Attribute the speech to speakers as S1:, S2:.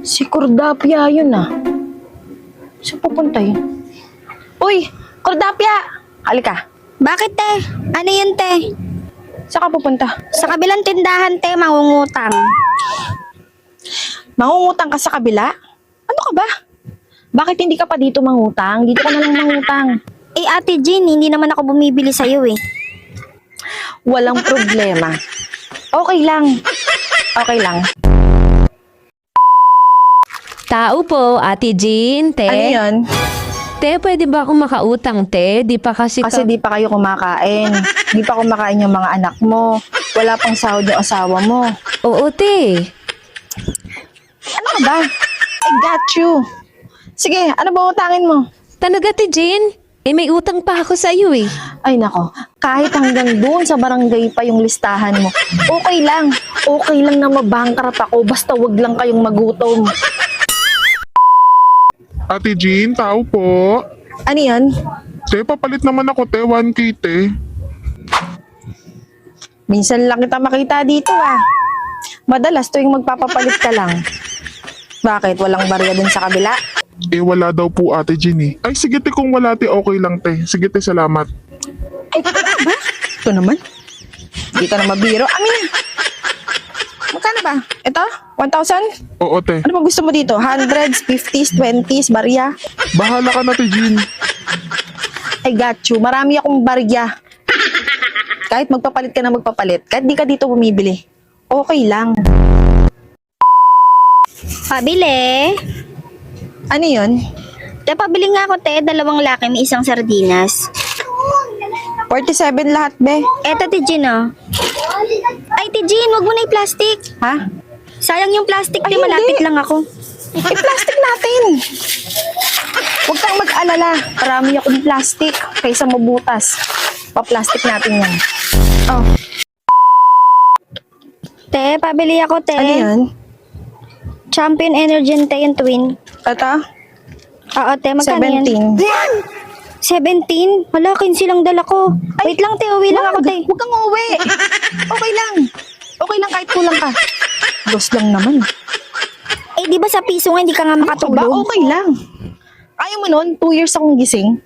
S1: Si Cordapia yun ah. Saan pupunta yun? Uy! Cordapia! Halika.
S2: Bakit, te? Ano yun, te?
S1: Saan ka pupunta?
S2: Sa kabilang tindahan, te, mangungutang.
S1: Mangungutang ka sa kabila? Ano ka ba? Bakit hindi ka pa dito mangutang? Dito ka na lang mangutang.
S2: Eh, Ate Jean, hindi naman ako bumibili sa'yo eh.
S1: Walang problema. Okay lang. Okay lang.
S3: Tao po, Ate Jean, te.
S1: Ano yun?
S3: Te, pwede ba akong makautang, te? Di pa kasi...
S1: Kasi di pa kayo kumakain. Di pa kumakain yung mga anak mo. Wala pang sahod yung asawa mo.
S3: Oo, te.
S1: Ano ka ba? I got you. Sige, ano ba utangin mo?
S3: Talaga, Ate Jean? Eh, may utang pa ako sa iyo eh.
S1: Ay nako, kahit hanggang doon sa barangay pa yung listahan mo, okay lang. Okay lang na mabangkrap ako, basta wag lang kayong magutom.
S4: Ate Jean, tao po.
S1: Ano yan?
S4: Te, papalit naman ako, te. 1K, te.
S1: Minsan lang kita makita dito ah. Madalas tuwing magpapapalit ka lang. Bakit? Walang barya dun sa kabila?
S4: Eh, wala daw po, Ate Jean, eh. Ay, sige, te, kung wala, te, okay lang, te. Sige, te, salamat.
S1: Ay, ba? Ito naman. Hindi ka na mabiro. Amin na. Magkano ba? Ito? 1,000?
S4: Oo, te.
S1: Ano ba gusto mo dito? 100s, 50s, 20s, barya?
S4: Bahala ka na, Ate Jean.
S1: I got you. Marami akong barya. Kahit magpapalit ka na magpapalit, kahit di ka dito bumibili, okay lang.
S2: Pabili?
S1: Ano yun?
S2: Te, pabili nga ako, te. 2 laki, may isang sardinas.
S1: 47 lahat, be.
S2: Eto, Ate Jean, oh. Ay, Ate Jean, wag mo na i-plastic.
S1: Ha?
S2: Sayang yung plastic,
S1: Ay,
S2: te. Malapit
S1: hindi.
S2: lang ako.
S1: I-plastic natin. Huwag kang mag-alala. Marami akong plastic kaysa mabutas. Pa-plastic natin yan. Oh,
S2: Te, pabili ako, te.
S1: ano yan?
S2: Champion Energen, te, yung twin.
S1: Ito?
S2: Oo, te, magkano yan?
S1: 17.
S2: 17? Hala, 15 lang dala ko. Wait lang, te. Uwi lang ako, te.
S1: Huwag kang uuwi. Okay lang. Okay lang kahit kulang ka. Dos lang naman.
S2: Eh, di ba sa piso nga hindi ka nga
S1: Ano ka ba?
S2: makatulog?
S1: Okay lang. Ayaw mo nun, 2 years akong gising.